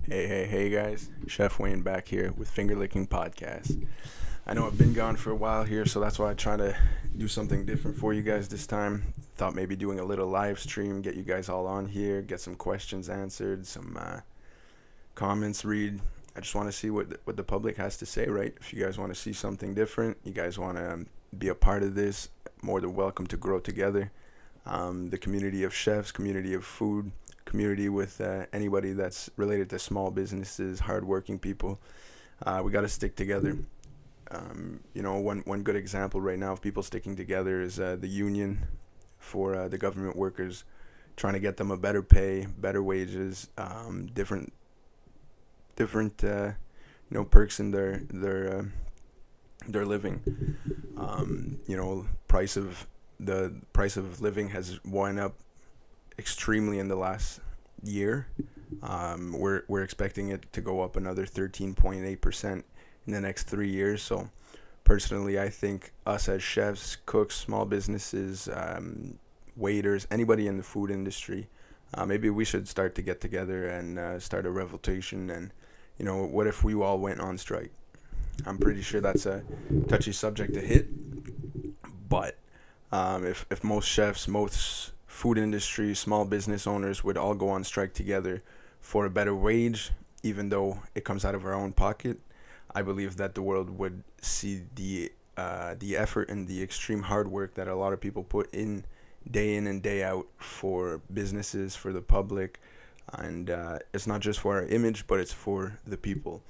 Hey guys, Chef Wayne back here with Finger Licking Podcast. I know I've been gone for a while here, so that's why I try to do something different for you guys this time. Thought maybe doing a little live stream, get you guys all on here, get some questions answered, some comments read. I just want to see what the public has to say, right? If you guys want to see something different, you guys want to be a part of this, more than welcome to grow together. The community of chefs, community of food, community with anybody that's related to small businesses, hardworking people. We got to stick together. One good example right now of people sticking together is the union for the government workers, trying to get them a better pay, better wages, different perks in their living. Price of the price of living has went up extremely in the last year. We're expecting it to go up another 13.8% in the next 3 years. So personally, I think us as chefs, cooks, small businesses, waiters, anybody in the food industry, maybe we should start to get together and start a revolution. And what if we all went on strike? I'm pretty sure that's a touchy subject to hit, but if most chefs, most food industry, small business owners would all go on strike together for a better wage, even though it comes out of our own pocket, I believe that the world would see the effort and the extreme hard work that a lot of people put in and day out for businesses, for the public, and it's not just for our image, but it's for the people.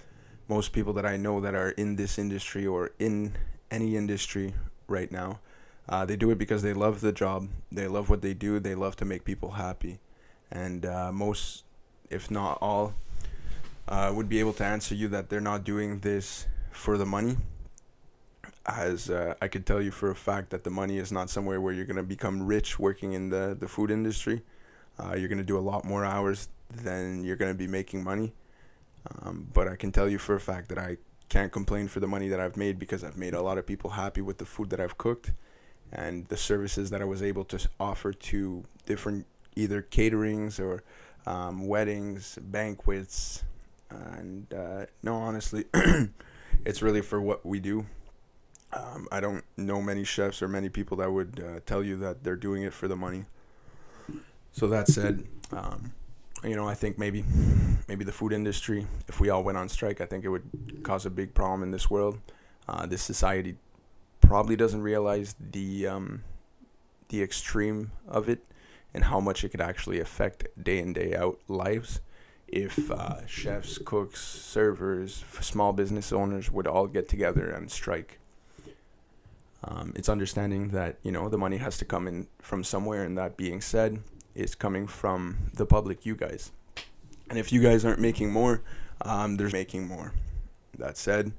Most people that I know that are in this industry or in any industry right now, they do it because they love the job, they love what they do, they love to make people happy. And most, if not all, would be able to answer you that they're not doing this for the money. As I could tell you for a fact that the money is not somewhere where you're going to become rich working in the food industry. You're going to do a lot more hours than you're going to be making money. But I can tell you for a fact that I can't complain for the money that I've made, because I've made a lot of people happy with the food that I've cooked and the services that I was able to offer to different either caterings or weddings, banquets. And no, honestly, it's really for what we do. I don't know many chefs or many people that would tell you that they're doing it for the money. So that said, I think maybe the food industry, if we all went on strike, I think it would cause a big problem in this world. This society probably doesn't realize the extreme of it and how much it could actually affect day in day out lives if chefs, cooks, servers, small business owners would all get together and strike. It's understanding that the money has to come in from somewhere, and that being said, it's coming from the public, you guys. And if you guys aren't making more, there's making more. That said,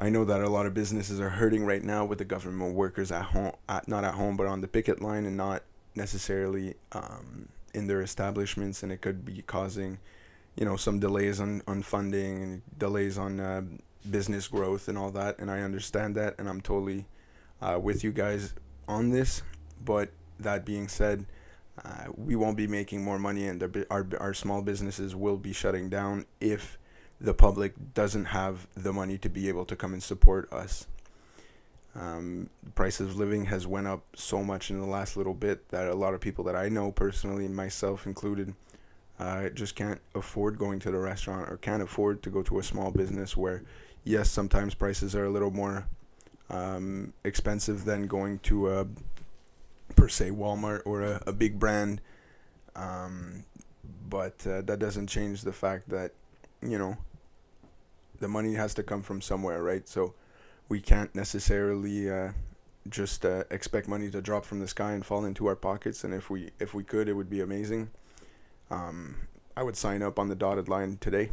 I know that a lot of businesses are hurting right now with the government workers at home, not at home, but on the picket line, and not necessarily in their establishments, and it could be causing, some delays on funding and delays on business growth and all that. And I understand that, and I'm totally with you guys on this. But that being said, we won't be making more money, and our small businesses will be shutting down if the public doesn't have the money to be able to come and support us. The price of living has went up so much in the last little bit that a lot of people that I know personally, myself included, just can't afford going to the restaurant or can't afford to go to a small business where, yes, sometimes prices are a little more expensive than going to a, per se, Walmart or a big brand. But that doesn't change the fact that, the money has to come from somewhere, right? So we can't necessarily just expect money to drop from the sky and fall into our pockets. And if we could, it would be amazing. I would sign up on the dotted line today.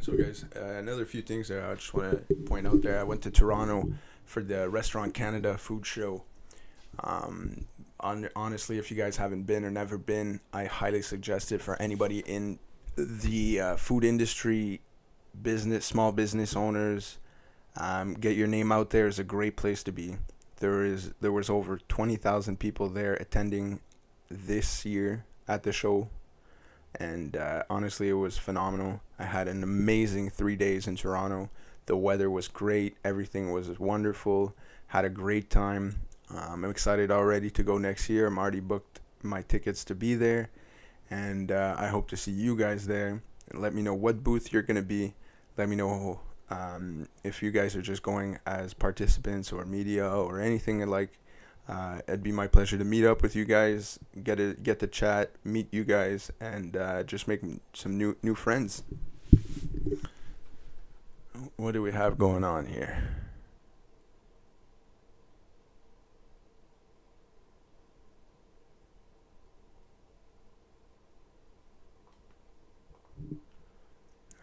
So guys, another few things that I just want to point out there. I went to Toronto for the Restaurant Canada food show. Honestly, if you guys haven't been or never been, I highly suggest it for anybody in the food industry, small business owners. Get your name out there. Is a great place to be. There was over 20,000 people there attending this year at the show, and honestly, it was phenomenal. I had an amazing 3 days in Toronto. The weather was great. Everything was wonderful. Had a great time. I'm excited already to go next year. I'm already booked my tickets to be there, and I hope to see you guys there. Let me know what booth you're gonna be. Let me know if you guys are just going as participants or media or anything like. It'd be my pleasure to meet up with you guys, get to chat, meet you guys, and just make some new friends. What do we have going on here?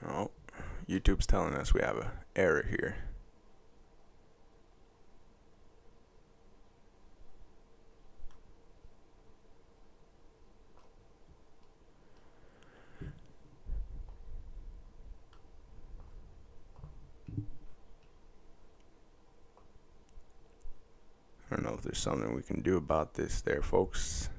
Oh, YouTube's telling us we have a error here. I don't know if there's something we can do about this there, folks.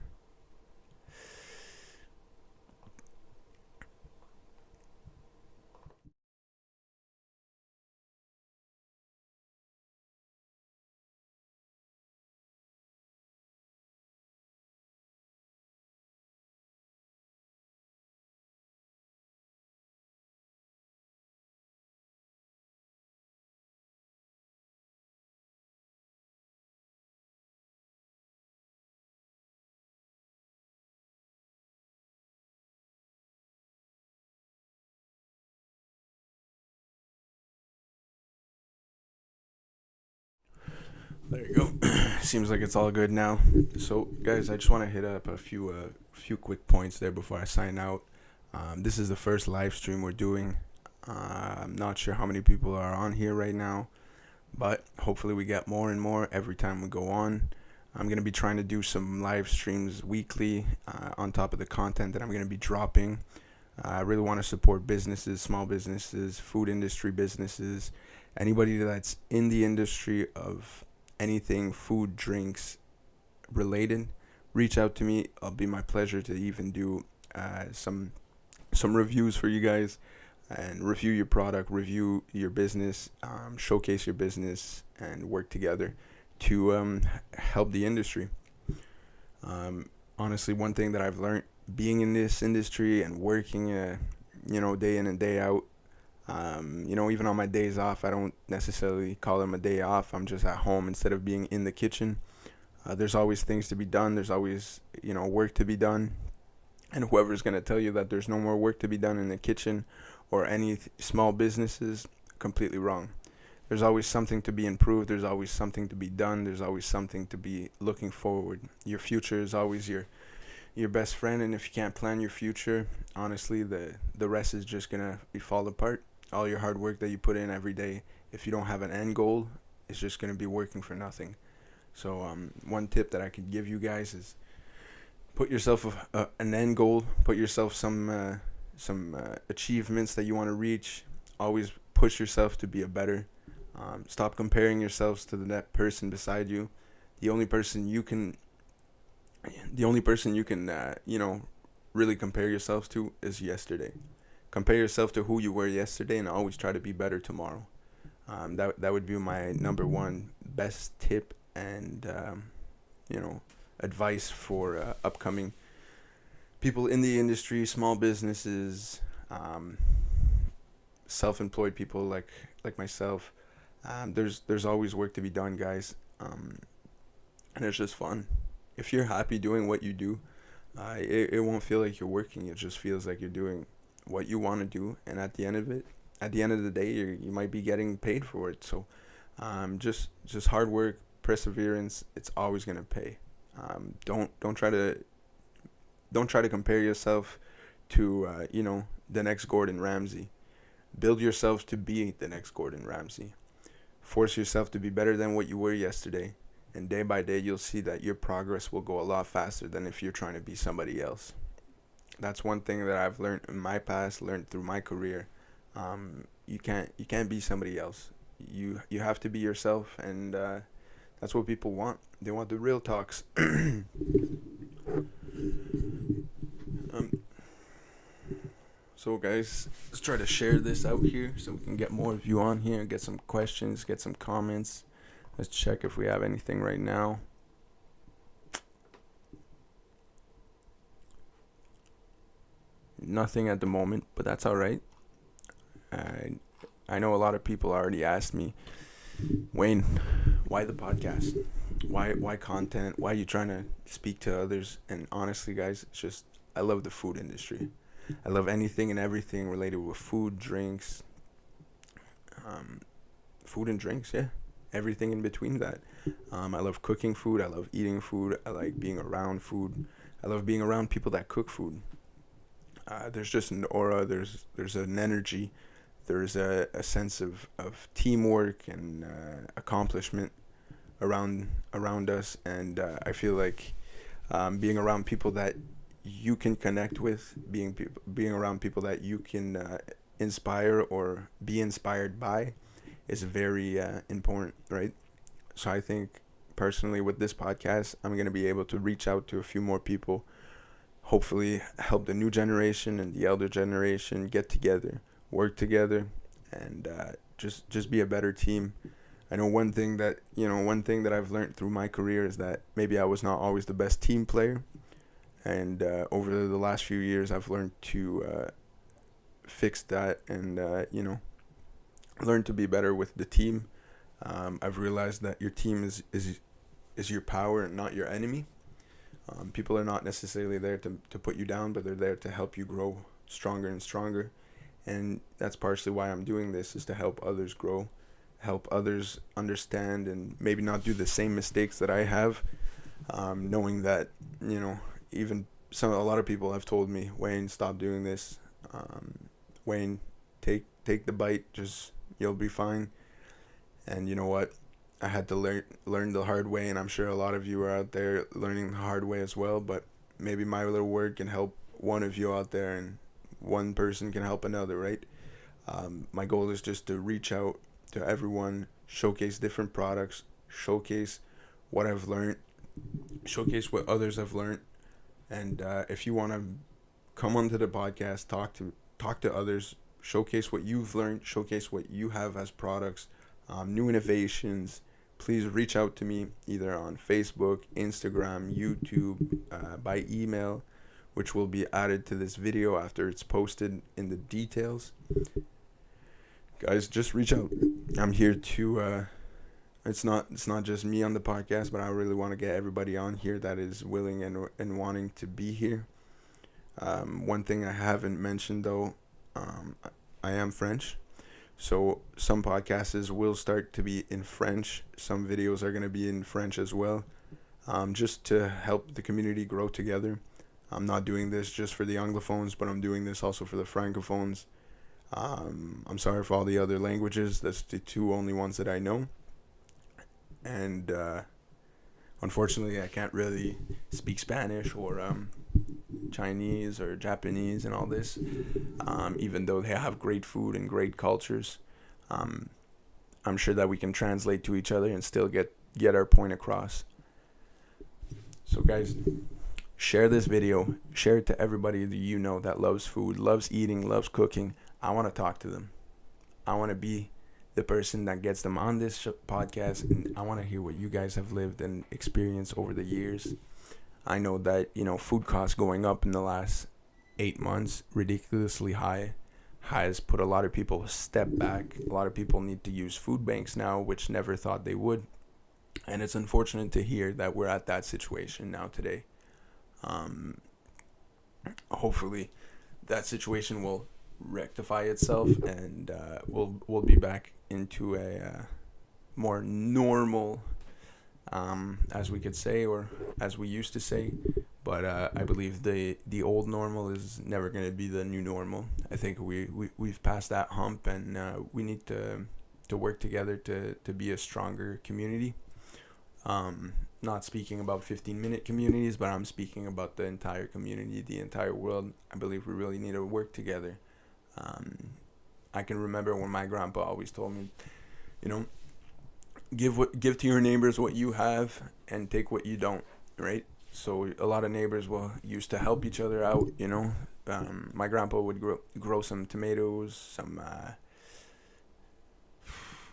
There you go. Seems like it's all good now. So, guys, I just want to hit up a few quick points there before I sign out. This is the first live stream we're doing. I'm not sure how many people are on here right now, but hopefully we get more and more every time we go on. I'm gonna be trying to do some live streams weekly on top of the content that I'm gonna be dropping. I really want to support businesses, small businesses, food industry businesses, anybody that's in the industry of anything food, drinks related. Reach out to me. It'll be my pleasure to even do some reviews for you guys and review your product, review your business, showcase your business, and work together to help the industry. Honestly, one thing that I've learned being in this industry and working, day in and day out, even on my days off, I don't necessarily call them a day off. I'm just at home instead of being in the kitchen. There's always things to be done. There's always, work to be done. And whoever's going to tell you that there's no more work to be done in the kitchen or any small businesses, completely wrong. There's always something to be improved. There's always something to be done. There's always something to be looking forward. Your future is always your best friend, and if you can't plan your future, honestly, the rest is just gonna fall apart. All your hard work that you put in every day, if you don't have an end goal, it's just gonna be working for nothing. So one tip that I could give you guys is put yourself an end goal. Put yourself some achievements that you want to reach. Always push yourself to be a better. Stop comparing yourselves to the that person beside you. The only person you can really compare yourselves to is yesterday. Compare yourself to who you were yesterday, and always try to be better tomorrow. That would be my number one best tip and advice for upcoming people in the industry, small businesses, self-employed people like myself. There's always work to be done, guys, and it's just fun. If you're happy doing what you do, it won't feel like you're working. It just feels like you're doing what you want to do, and at the end of the day, you might be getting paid for it. So, just hard work, perseverance. It's always gonna pay. Don't try to compare yourself to the next Gordon Ramsay. Build yourself to be the next Gordon Ramsay. Force yourself to be better than what you were yesterday. And day by day, you'll see that your progress will go a lot faster than if you're trying to be somebody else. That's one thing that I've learned in my past, learned through my career. You can't be somebody else. You have to be yourself, and that's what people want. They want the real talks. So guys, let's try to share this out here so we can get more of you on here, get some questions, get some comments. Let's check if we have anything right now. Nothing at the moment, but that's all right. I know a lot of people already asked me, Wayne, why the podcast? Why content? Why are you trying to speak to others? And honestly, guys, it's just I love the food industry. I love anything and everything related with food, drinks, food and drinks, yeah. Everything in between that. I love cooking food. I love eating food. I like being around food. I love being around people that cook food. There's just an aura. There's an energy. There's a sense of teamwork and accomplishment around us. And I feel like being around people that you can connect with, being around people that you can inspire or be inspired by is very important, right? So I think personally with this podcast, I'm going to be able to reach out to a few more people, hopefully help the new generation and the elder generation get together, work together, and just be a better team. I know one thing that I've learned through my career is that maybe I was not always the best team player. And over the last few years, I've learned to fix that and, learn to be better with the team. I've realized that your team is your power and not your enemy. People are not necessarily there to put you down, but they're there to help you grow stronger and stronger. And that's partially why I'm doing this, is to help others grow, help others understand and maybe not do the same mistakes that I have, knowing that, even a lot of people have told me, Wayne, stop doing this. Wayne, take the bite, just you'll be fine. And you know what? I had to learn the hard way, and I'm sure a lot of you are out there learning the hard way as well. But maybe my little word can help one of you out there, and one person can help another, right? My goal is just to reach out to everyone, showcase different products, showcase what I've learned, showcase what others have learned. And if you want to come onto the podcast, talk to others, showcase what you've learned, showcase what you have as products, new innovations, please reach out to me either on Facebook, Instagram, YouTube, by email, which will be added to this video after it's posted in the details. Guys, just reach out. I'm here to it's not just me on the podcast, but I really want to get everybody on here that is willing and wanting to be here. One thing I haven't mentioned though, I am French, so some podcasts will start to be in French. Some videos are going to be in French as well, just to help the community grow together. I'm not doing this just for the Anglophones, but I'm doing this also for the Francophones. I'm sorry for all the other languages. That's the two only ones that I know. And unfortunately, I can't really speak Spanish or Chinese or Japanese and all this, even though they have great food and great cultures. I'm sure that we can translate to each other and still get our point across. So guys, share this video. Share it to everybody that you know that loves food, loves eating, loves cooking. I want to talk to them. I want to be the person that gets them on this podcast, and I want to hear what you guys have lived and experienced over the years. I know that, food costs going up in the last 8 months, ridiculously high, has put a lot of people a step back. A lot of people need to use food banks now, which never thought they would. And it's unfortunate to hear that we're at that situation now today. Hopefully that situation will rectify itself, and we'll be back into a more normal, as we could say, or as we used to say. But I believe the old normal is never going to be the new normal. I think we've passed that hump, and we need to work together to be a stronger community. Not speaking about 15-minute communities, but I'm speaking about the entire community, the entire world. I believe we really need to work together. I can remember when my grandpa always told me, give to your neighbors what you have and take what you don't, right? So a lot of neighbors used to help each other out, My grandpa would grow some tomatoes, some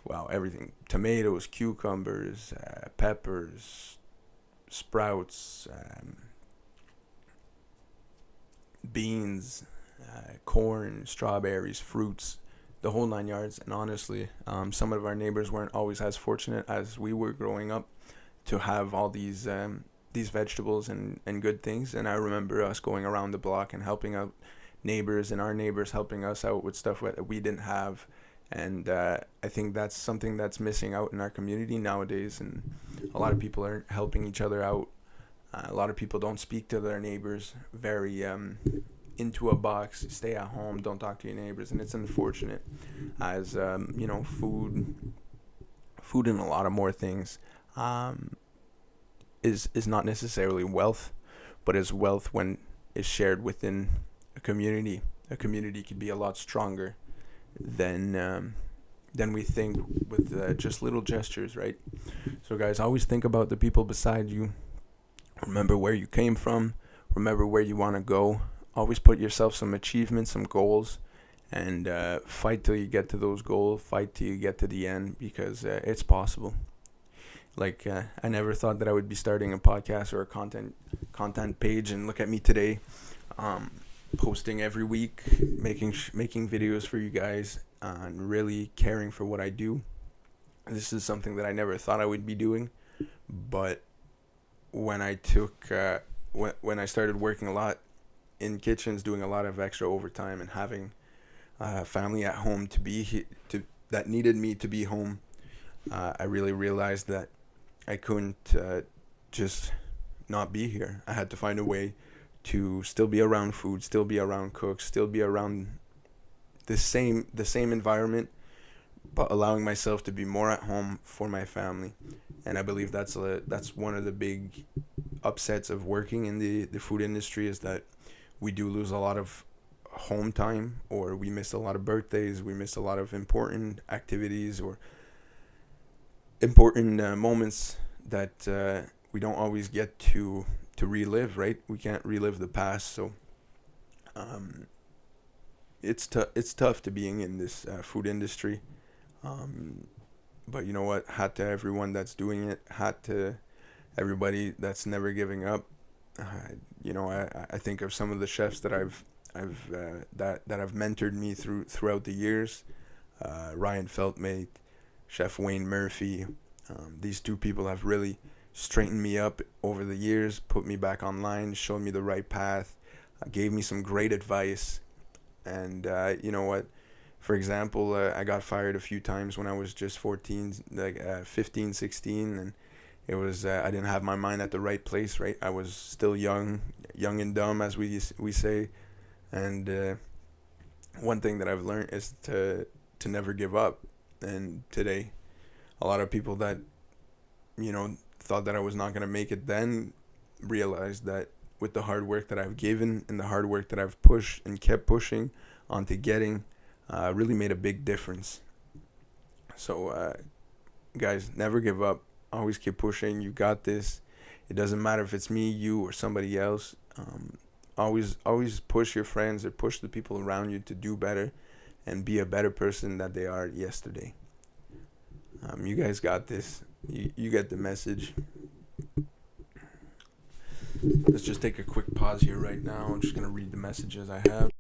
well, everything: tomatoes, cucumbers, peppers, sprouts, beans, corn, strawberries, fruits, the whole 9 yards. And honestly, some of our neighbors weren't always as fortunate as we were growing up to have all these vegetables and good things. And I remember us going around the block and helping out neighbors, and our neighbors helping us out with stuff that we didn't have. And I think that's something that's missing out in our community nowadays. And a lot of people aren't helping each other out. A lot of people don't speak to their neighbors, very into a box, stay at home, don't talk to your neighbors. And it's unfortunate, as food and a lot of more things um, is not necessarily wealth, but is wealth when is shared within a community. A community could be a lot stronger than we think, with just little gestures, right? So, guys, always think about the people beside you. Remember where you came from. Remember where you want to go. Always put yourself some achievements, some goals, and fight till you get to those goals. Fight till you get to the end, because it's possible. Like, I never thought that I would be starting a podcast or a content page, and look at me today, posting every week, making videos for you guys, and really caring for what I do. This is something that I never thought I would be doing, but when I took when I started working a lot in kitchens, doing a lot of extra overtime, and having family at home that needed me to be home, I really realized that I couldn't just not be here. I had to find a way to still be around food, still be around cooks, still be around the same environment, but allowing myself to be more at home for my family. And I believe that's one of the big upsets of working in the food industry, is that we do lose a lot of home time, or we miss a lot of birthdays, we miss a lot of important activities, or important moments that we don't always get to relive, right? We can't relive the past. So it's tough to being in this food industry. But you know what? Hat to everyone that's doing it. Hat to everybody that's never giving up. I think of some of the chefs that that have mentored me throughout the years. Ryan Feltmate, Chef Wayne Murphy. These two people have really straightened me up over the years, put me back online, showed me the right path, gave me some great advice. And you know what? For example, I got fired a few times when I was just 14, like 15, 16, and it was I didn't have my mind at the right place, right? I was still young and dumb, as we say. And one thing that I've learned is to never give up. And today, a lot of people that thought that I was not gonna make it then realized that with the hard work that I've given and the hard work that I've pushed and kept pushing onto getting, really made a big difference. So, guys, never give up. Always keep pushing. You got this. It doesn't matter if it's me, you, or somebody else. Always push your friends or push the people around you to do better and be a better person than they are yesterday. You guys got this. You get the message. Let's just take a quick pause here right now. I'm just going to read the messages I have.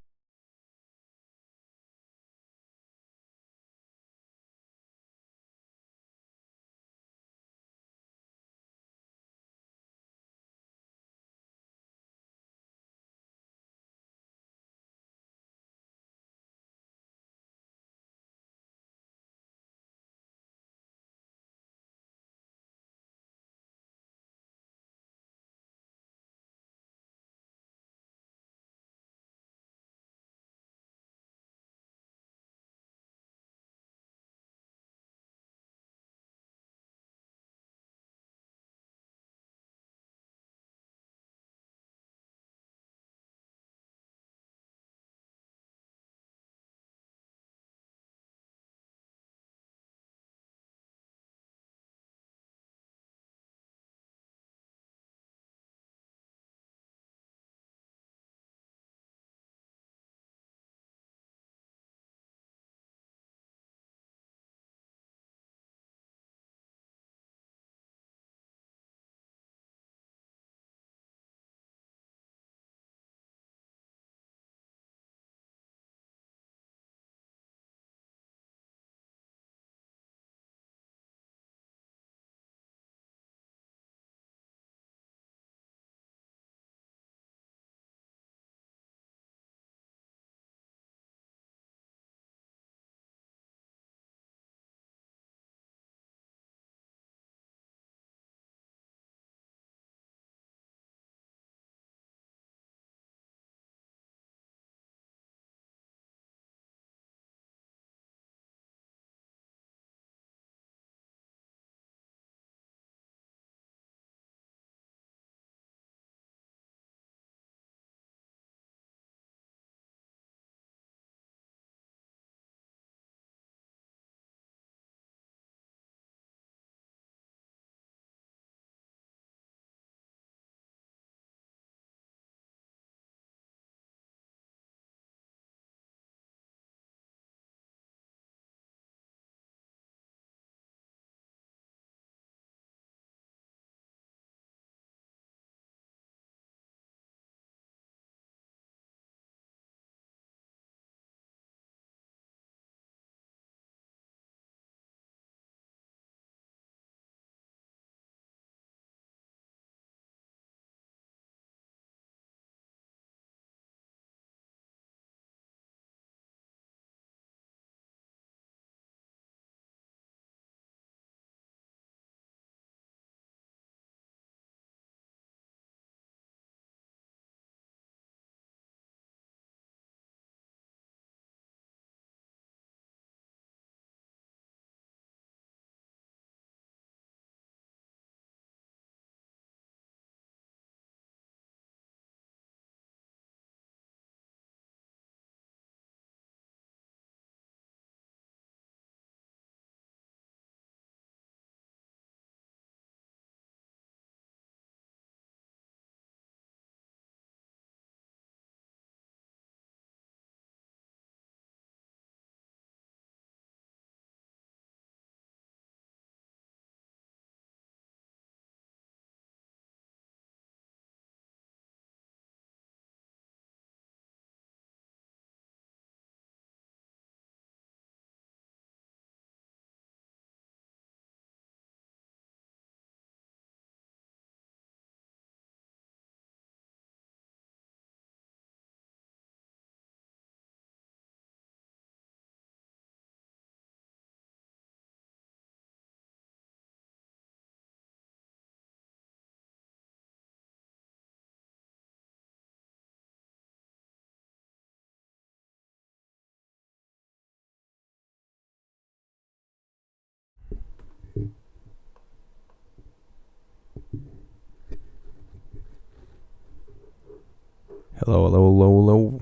Hello, hello, hello, hello.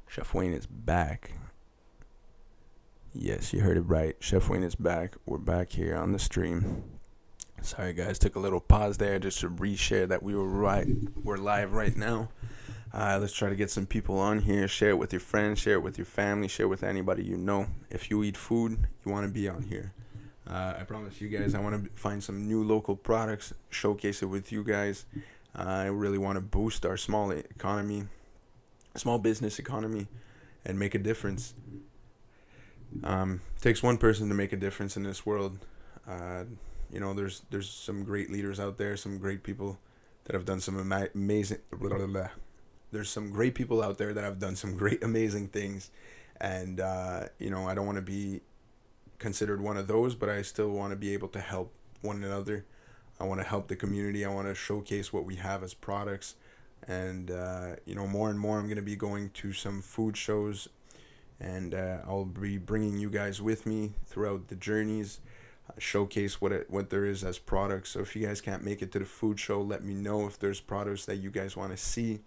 Chef Wayne is back. Yes, you heard it right. Chef Wayne is back. We're back here on the stream. Sorry, guys. Took a little pause there just to reshare that we're live right now. Let's try to get some people on here. Share it with your friends. Share it with your family. Share it with anybody you know. If you eat food, you want to be on here. I promise you guys, I want to find some new local products, showcase it with you guys. I really want to boost our small business economy, and make a difference. Takes one person to make a difference in this world. There's some great leaders out there, some great people that have done some amazing. There's some great people out there that have done some great, amazing things, and I don't want to be considered one of those, but I still want to be able to help one another. I want to help the community. I want to showcase what we have as products. And, more and more I'm going to be going to some food shows. And I'll be bringing you guys with me throughout the journeys. Showcase what there is as products. So if you guys can't make it to the food show, let me know if there's products that you guys want to see.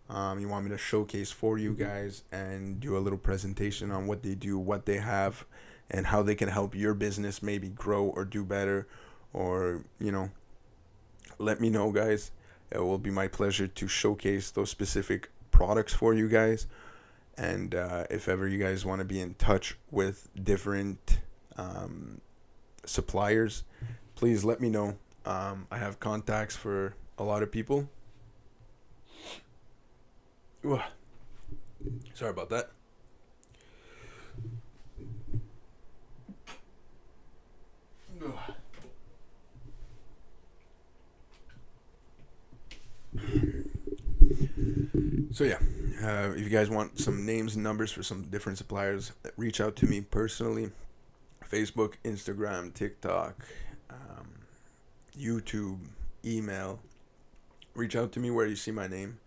You want me to showcase for you guys and do a little presentation on what they do, what they have, and how they can help your business maybe grow or do better. Or, let me know, guys. It will be my pleasure to showcase those specific products for you guys. And if ever you guys want to be in touch with different suppliers, please let me know. I have contacts for a lot of people. Ooh. Sorry about that. So yeah, if you guys want some names and numbers for some different suppliers, reach out to me personally. Facebook, Instagram, TikTok, YouTube, email. Reach out to me where you see my name.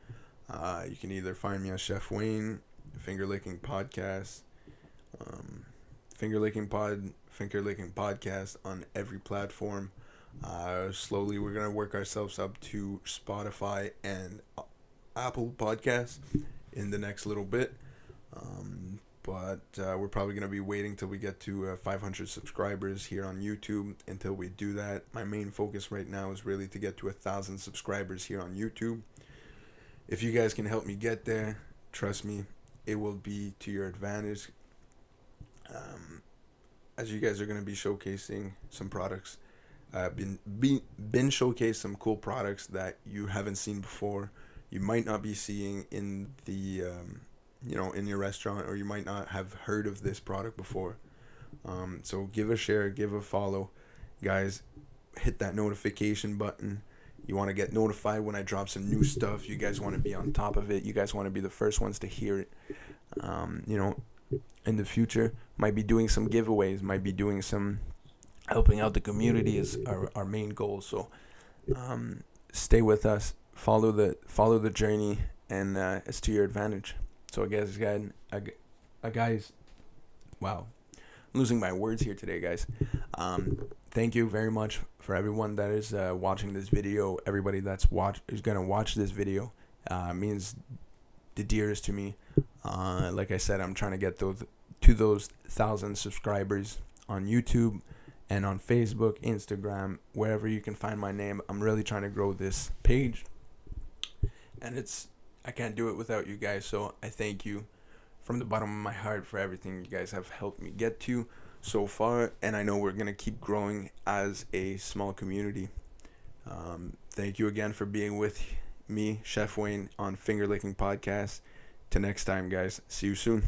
You can either find me as Chef Wayne, Finger Licking Podcast, Finger Licking Podcast on every platform. Slowly we're gonna work ourselves up to Spotify and Apple Podcasts in the next little bit. But we're probably gonna be waiting till we get to 500 subscribers here on YouTube. Until we do that, my main focus right now is really to get to 1,000 subscribers here on YouTube. If you guys can help me get there, trust me, it will be to your advantage. As you guys are going to be showcasing some products, been showcased some cool products that you haven't seen before. You might not be seeing in the in your restaurant, or you might not have heard of this product before. So give a share, give a follow, guys. Hit that notification button. You want to get notified when I drop some new stuff. You guys want to be on top of it. You guys want to be the first ones to hear it. In the future, might be doing some giveaways, might be doing some helping out the community is our main goal. So stay with us, follow the journey, and it's to your advantage. So guys, wow, I'm losing my words here today, guys. Thank you very much for everyone that is watching this video. Everybody that's is gonna watch this video means the dearest to me. Like I said, I'm trying to get those 1,000 subscribers on YouTube and on Facebook, Instagram, wherever you can find my name. I'm really trying to grow this page, and I can't do it without you guys. So I thank you from the bottom of my heart for everything you guys have helped me get to so far, and I know we're gonna keep growing as a small community. Thank you again for being with me, Chef Wayne, on Finger Licking Podcast. Till next time, guys. See you soon.